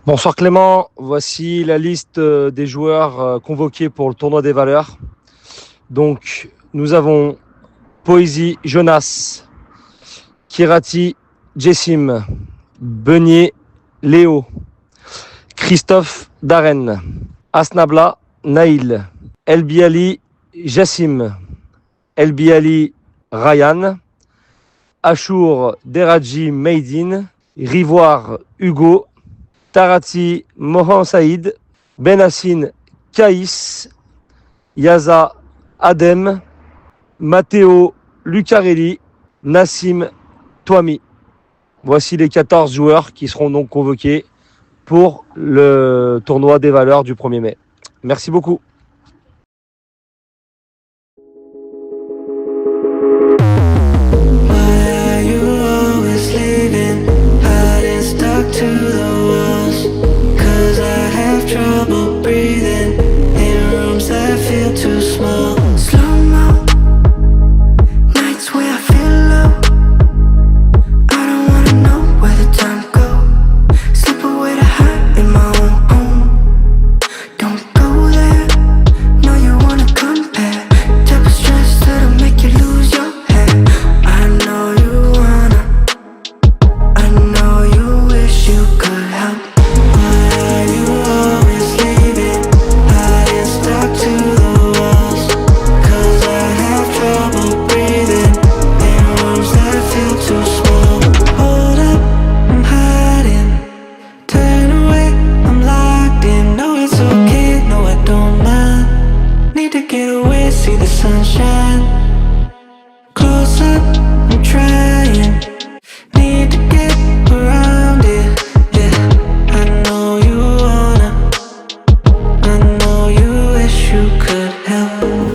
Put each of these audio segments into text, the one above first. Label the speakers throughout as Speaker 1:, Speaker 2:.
Speaker 1: Bonsoir Clément, voici la liste des joueurs convoqués pour le tournoi des valeurs. Donc nous avons Poésie Jonas, Kirati Jessim, Beunier Léo, Christophe Darren, Asnabla Naïl, Elbiali Jassim, Elbiali Ryan, Achour Deradji Meidin, Rivoire Hugo, Tarati Mohan Saïd, Benassine Kaïs, Yaza Adem, Matteo Lucarelli, Nassim Touami. Voici les 14 joueurs qui seront donc convoqués pour le tournoi des valeurs du 1er mai. Merci beaucoup.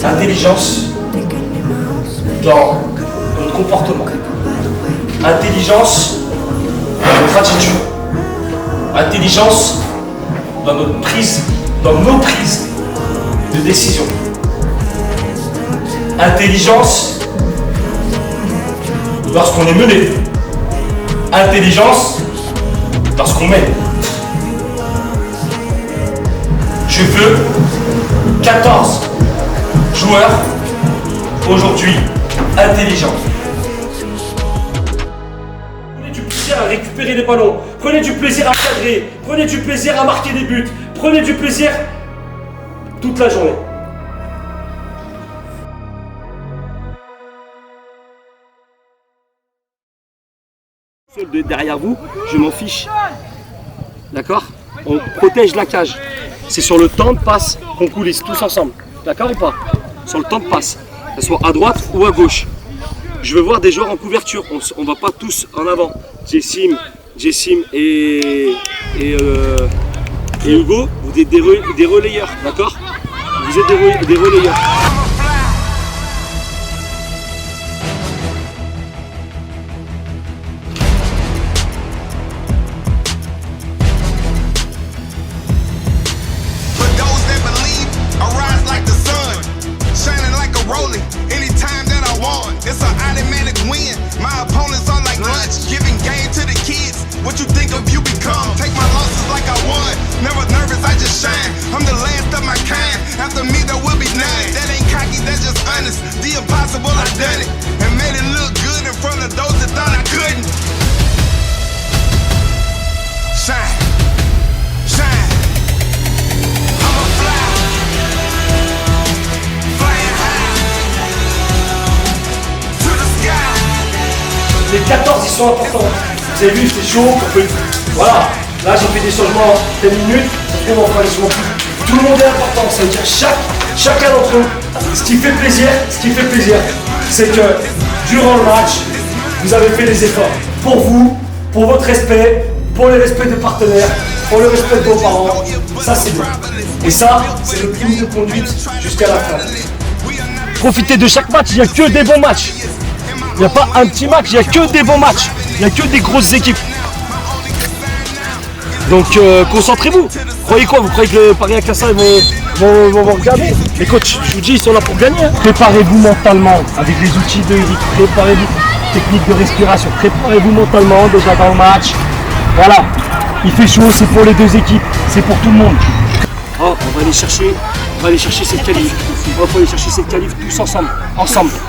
Speaker 2: Intelligence dans notre comportement, intelligence dans notre attitude, intelligence dans nos prises de décision, intelligence lorsqu'on est mené, intelligence lorsqu'on mène. Je veux 14 joueurs aujourd'hui intelligents. Prenez du plaisir à récupérer les ballons, prenez du plaisir à cadrer, prenez du plaisir à marquer des buts, prenez du plaisir toute la journée. Derrière vous, je m'en fiche. D'accord? On protège la cage. C'est sur le temps de passe qu'on coulisse tous ensemble. D'accord ou pas? Sur le temps de passe, que ce soit à droite ou à gauche. Je veux voir des joueurs en couverture, on va pas tous en avant. Jessim et Hugo, vous êtes des relayeurs, d'accord? Vous êtes des relayeurs.
Speaker 3: It's an automatic win. My opponents are like lunch, giving game to the kids. What you think of, you become. Take my losses like I won. Never nervous, I just shine. I'm the last of my kind. After me, there will be none. That ain't cocky, that's just honest. The impossible, I done it. And made it look good in front of those that thought I couldn't. Shine. Shine. I'ma fly.
Speaker 2: Les 14 ils sont importants. Vous avez vu, c'est chaud. Voilà. Là j'ai fait des changements en 10 minutes. Après on va faire des changements plus. Tout le monde est important. Ça veut dire chacun d'entre eux. Ce qui fait plaisir, c'est que durant le match, vous avez fait des efforts. Pour vous, pour votre respect, pour le respect des partenaires, pour le respect de vos parents. Ça c'est bien. Et ça, c'est le prime de conduite jusqu'à la fin. Profitez de chaque match, il n'y a que des bons matchs. Il n'y a pas un petit match, il n'y a que des bons matchs. Il n'y a que des grosses équipes. Donc concentrez-vous. Croyez quoi? Vous croyez que le Paris Acassa vont regarder? Les coachs, je vous dis, ils sont là pour gagner. Hein. Préparez-vous mentalement avec les outils de élite. Préparez-vous, technique de respiration. Préparez-vous mentalement déjà dans le match. Voilà. Il fait chaud, c'est pour les deux équipes, c'est pour tout le monde. Oh, on va aller chercher cette qualif. On va aller chercher cette qualif tous ensemble,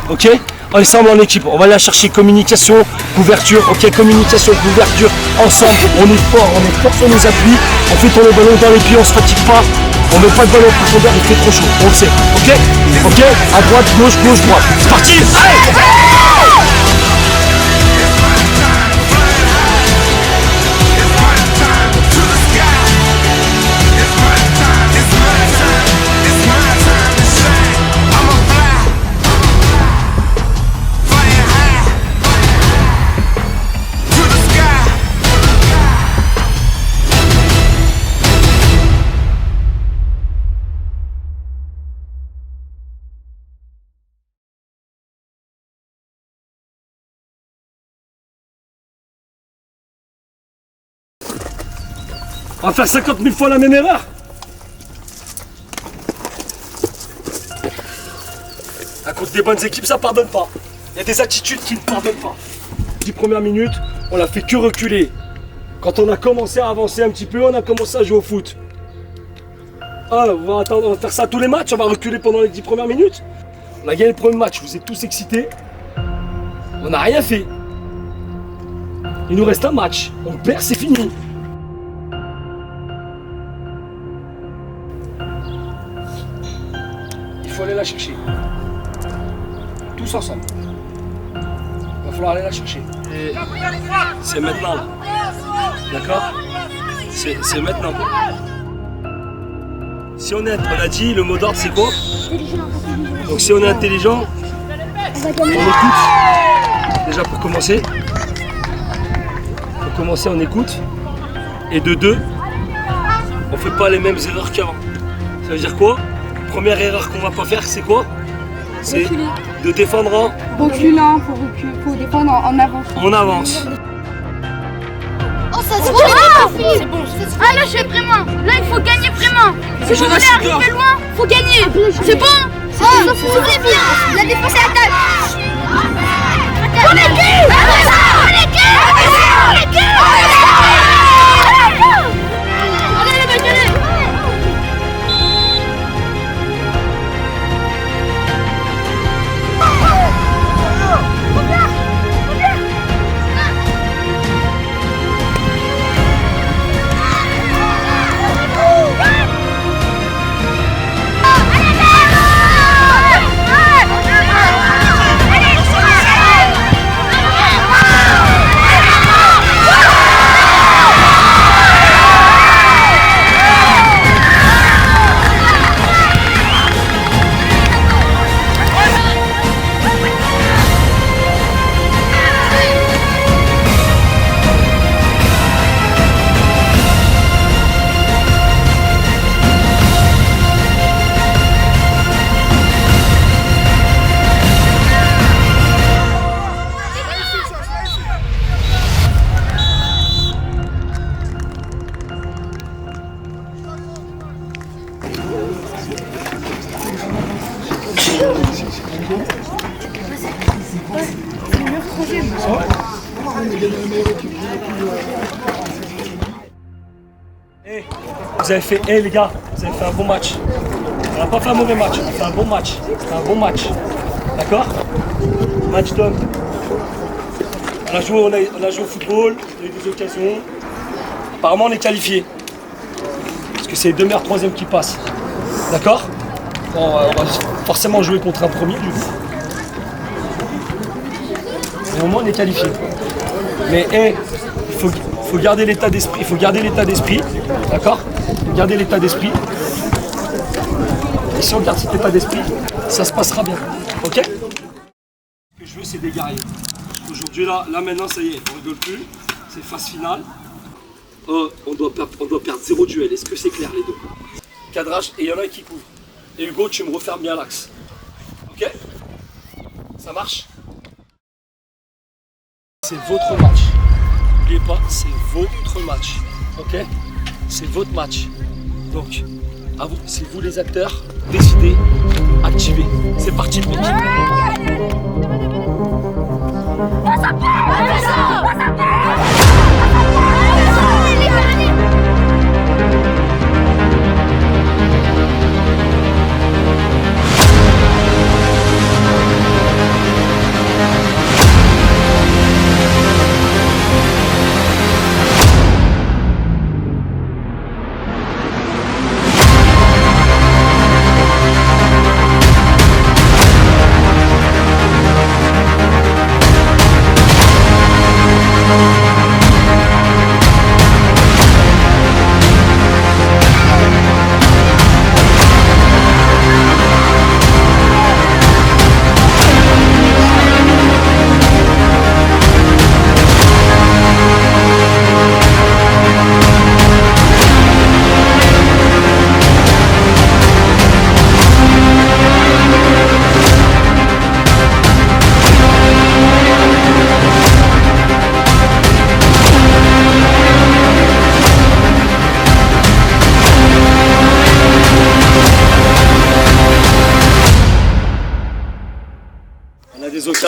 Speaker 2: ok? Ensemble en équipe, on va aller chercher communication, couverture, ok? Communication, couverture, ensemble, on est fort sur nos appuis, on fait tourner le ballon dans les pieds, on se fatigue pas, on met pas de ballon en profondeur, il fait trop chaud, on le sait, ok? Ok? À droite, gauche, droite. C'est parti! Allez! On va faire 50 000 fois la même erreur. À cause des bonnes équipes, ça pardonne pas. Il y a des attitudes qui ne pardonnent pas. 10 premières minutes, on l'a fait que reculer. Quand on a commencé à avancer un petit peu, on a commencé à jouer au foot. Ah, on va faire ça tous les matchs, on va reculer pendant les 10 premières minutes. On a gagné le premier match, vous êtes tous excités. On n'a rien fait. Il nous reste un match. On perd, c'est fini. Il faut aller la chercher. Tous ensemble. Il va falloir aller la chercher. Et c'est maintenant là. D'accord? C'est maintenant. Si on a dit, le mot d'ordre c'est quoi? Donc si on est intelligent, on écoute. Déjà pour commencer. Pour commencer, on écoute. Et de deux, on fait pas les mêmes erreurs qu'avant. Ça veut dire quoi? Première erreur qu'on va pas faire, c'est quoi? C'est de défendre en
Speaker 4: reculant, faut défendre en avance.
Speaker 2: On avance.
Speaker 4: Oh, ça se voit! C'est bon. Ah là, c'est vraiment. Là, il faut gagner vraiment. Si vous voulez arriver loin, faut gagner. C'est bon? C'est bien. La défense est attaque. On est qui?
Speaker 2: Vous avez fait, les gars, vous avez fait un bon match. On n'a pas fait un mauvais match, on a fait un bon match. C'était un bon match. D'accord? Match d'homme. On a joué au football, on a eu des occasions. Apparemment, on est qualifié. Parce que c'est les deux meilleurs troisièmes qui passent. D'accord? Bon, on va forcément jouer contre un premier, du coup. Mais au moins, on est qualifié. Mais, il faut garder l'état d'esprit. Il faut garder l'état d'esprit. D'accord? Garder l'état d'esprit. Et si on garde cet état d'esprit, ça se passera bien. Ok? Ce que je veux, c'est des guerriers. Aujourd'hui, là maintenant, ça y est, on rigole plus. C'est phase finale. On doit perdre 0 duel. Est-ce que c'est clair, les deux? Cadrage, et il y en a qui couvrent. Et Hugo, tu me refermes bien l'axe. Ok? Ça marche? C'est votre match. N'oubliez pas, c'est votre match. Ok? C'est votre match. Donc, à vous, c'est vous les acteurs, décidez, activez. C'est parti, mec.
Speaker 4: Passe à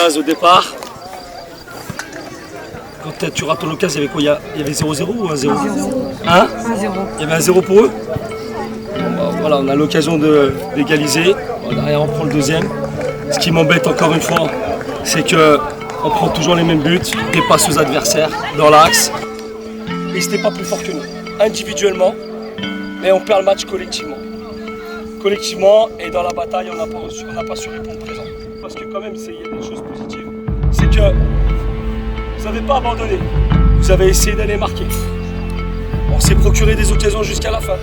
Speaker 2: phase au départ. Quand tu rates ton occasion, il y avait quoi? Il y avait 0-0 ou 1-0?
Speaker 5: 1-0.
Speaker 2: Hein?
Speaker 5: 1-0.
Speaker 2: Il y avait un 0 pour eux. Bon, bah, voilà, on a l'occasion d'égaliser. Derrière, on prend le deuxième. Ce qui m'embête encore une fois, c'est qu'on prend toujours les mêmes buts, des passes aux adversaires dans l'axe. Et c'était pas plus fort que nous, individuellement, mais on perd le match collectivement. Collectivement, et dans la bataille, on n'a pas su répondre présent. Parce que quand même, il y a des choses positives. C'est que vous n'avez pas abandonné, vous avez essayé d'aller marquer. On s'est procuré des occasions jusqu'à la fin.